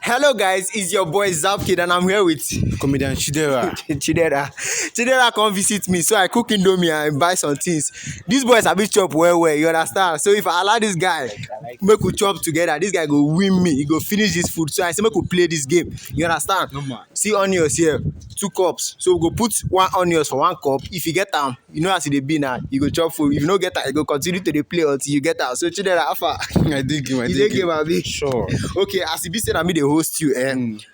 Hello guys, it's your boy Zapkid and I'm here with comedian chidera. Chidera come visit me, so I cook indomie and buy some things. These boys have been chop well, you understand? So if I allow this guy make we chop together, this guy go win me, he go finish this food. So I say make we play this game, you understand? No man. See onions here, 2 cups. So we go put 1 onions for 1 cup. If you get am, you know as e dey be now, you go chop food. If you no get am, you go continue to dey play until you get am. So Chidera, how far? I dig him. You dey game, abi? Sure. Okay, as e be say na me dey host you,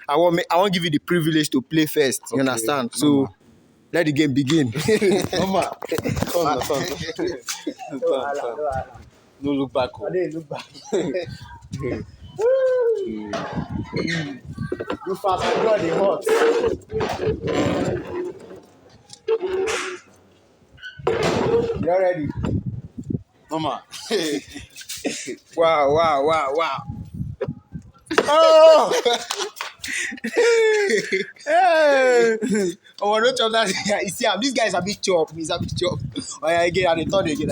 I want give you the privilege to play first. You understand? So let the game begin. Mama. Turn. No look back. I didn't look back. You fast, my blood dey hot. You not ready? Mama. Wow. Oh! Hey! Oh, don't chop that. You see, this guy is a bit chop. He's a bit chop. Oh, yeah, again, I return again.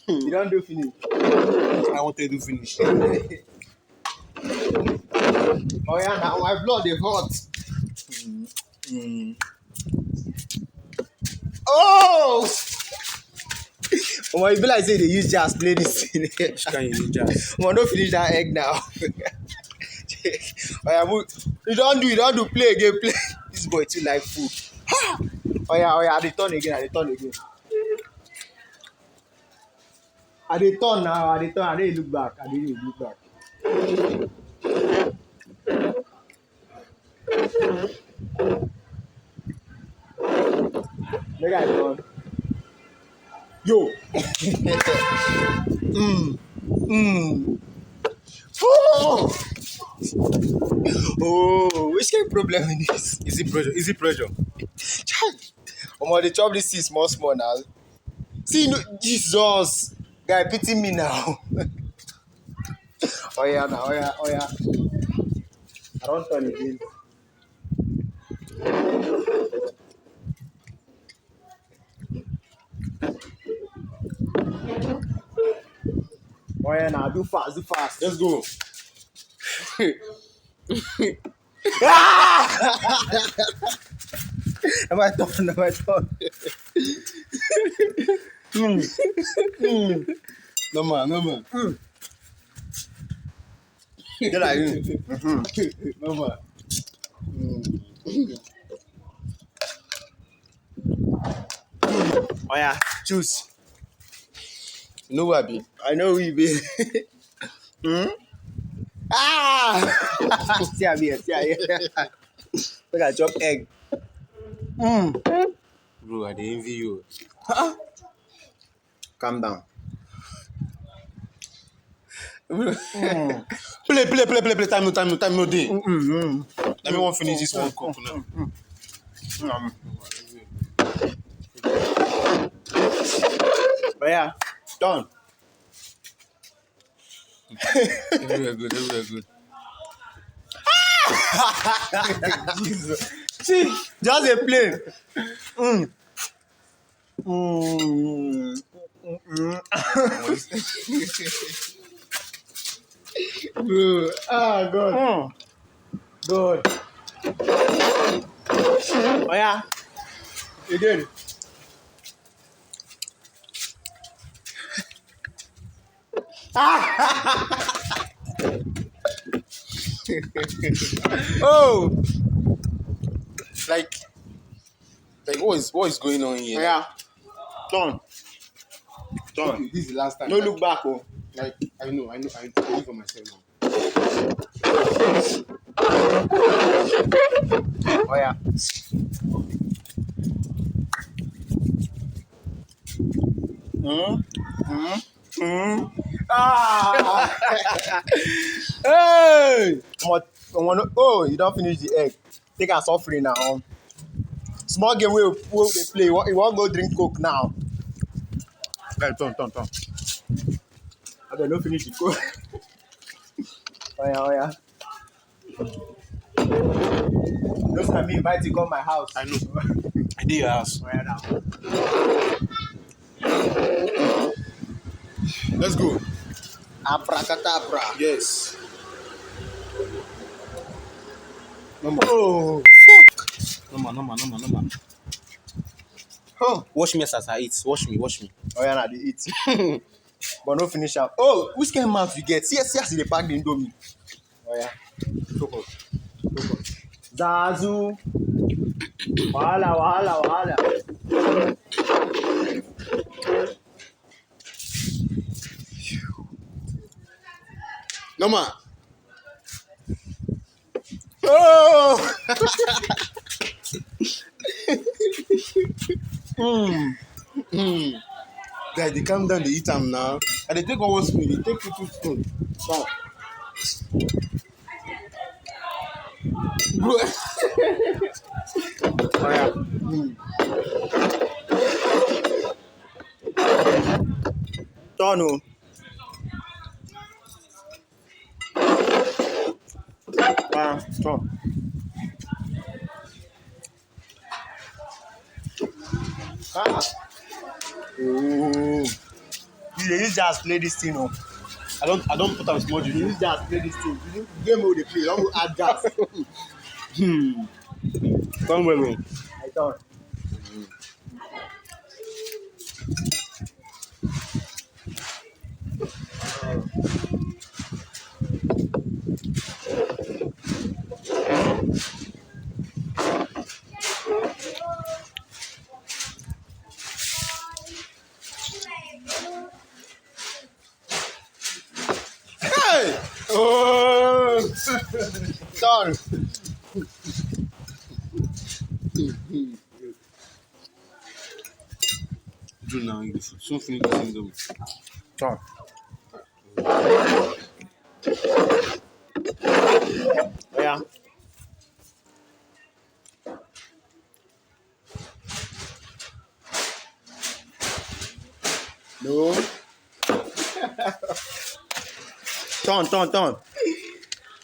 You don't do finish. I want to do finish. Oh, yeah, now my blood is hot. Oh! Oh, you be like say they use jazz play this thing. Can you use jazz? Oh, don't finish that egg now. Oh, yeah, you don't do. Play again. This boy too like food. Oh yeah, I return again. I dey turn now. I dey look back. Make I turn. Yo. Oh, which kind of problem is this? Easy pressure. Omo, they chop this thing small now. See, no, Jesus, guy, pity me now. Oh yeah. I don't turn again. Oh yeah, now do fast. Let's go. My turn. No man. Get like you. No man. Oh yeah, choose. You know what I be? I know who you be. Ah! See here. Look at chop egg. Bro, I dey envy you. Calm down. Play. Time no day. Let me want finish this one cup now. But yeah, done. Everywhere good. Jesus. See, just a plane. Bro, God. God. Oh yeah, again. Oh, Like what is going on here? yeah. Done. Okay, this is the last time. No look back, oh. Like I know. I live for myself now. Oh yeah. Hey! Oh, you don't finish the egg. Take a suffering now. Small game we they play. You want go drink Coke now? Guys, turn. I don't know finish the Coke. Oh yeah. Those are me invite you come my house. I know. I did your house. Oh yeah now. Let's go. Abracadabra. Yes. Oh, No man. huh. Wash me as I eat. Wash me. Oh yeah, nah, they eat. But no finish am. Oh, which kind of mouth you get? See as they pack the indomie. Oh yeah. Focus. Zazu. Wahala. No man. Oh. Guy, they calm down, they eat them now. And they take one spoon, they take 2 spoons. Wow. Bro. Oh yeah. Turn o. Turn. Ah. Oh. You dey use jazz play this thing o. I don't put on small You juju. use jazz play this thing. You game wey we dey play, you don go add jazz. Come well. I turn. Hey! Oh. Turn. Do now, you soon finish this indomie. Turn. Oh yeah. No. Turn.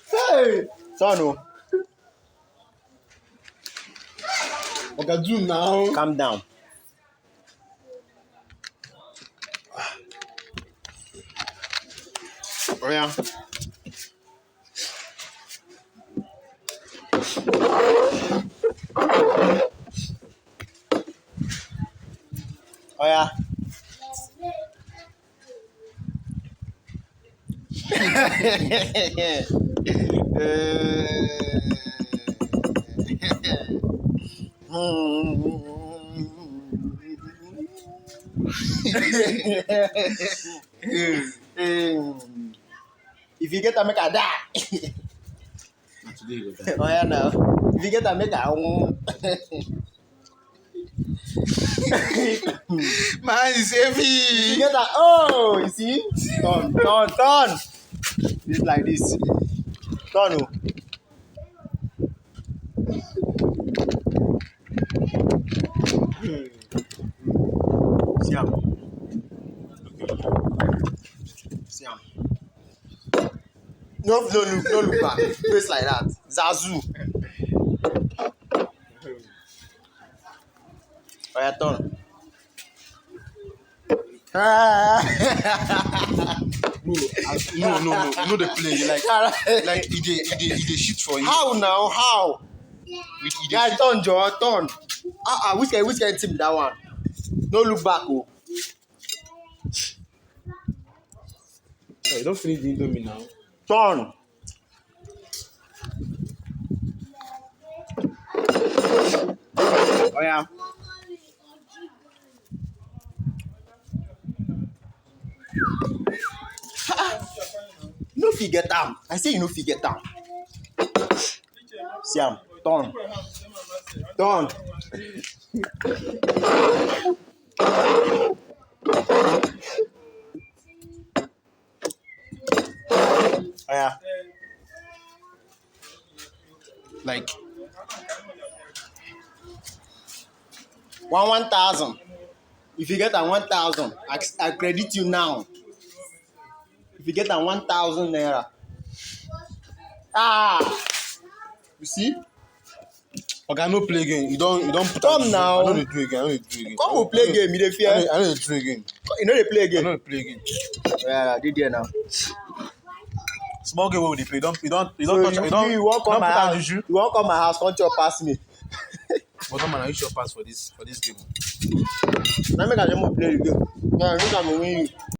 Hey. Turn o. Okay, do now. Calm down. Oh yeah. Oh yeah. If you get a make a die. Not today, you go die. Oh yeah now. If you get a make a Man is you heavy. get a you see? Turn. This like this. Turn o. See am. See am. No look back. Face like that. Zazu. Oh yeah, turn. Bro, no, they play. Like, he dey shit for you. How now? How? He dey Guy, shit. turn, Joe, turn. Which kind team be that one? No look back, oh. Oh, you don't finish the indomie now. Turn. Oh yeah. No fit get am. I say you no fit get am. See am. Turn. Oh yeah. Like, 1,000. If you get a 1,000, I credit you now. If you get a 1,000 naira. You see? okay, no play again. You don't put Come on. now. I know they do again. Come we play game, you dey fear. I know they do again. You know they play I again. know they play again. Yeah, I did there now. Small game wey we dey play. You don't So touch. you won't come don't my put down house. juju. You won't come my house. Come chop pass me. But no man, I use your pass for this game. Now make I just play the game. Yeah, I think I'm gonna win you.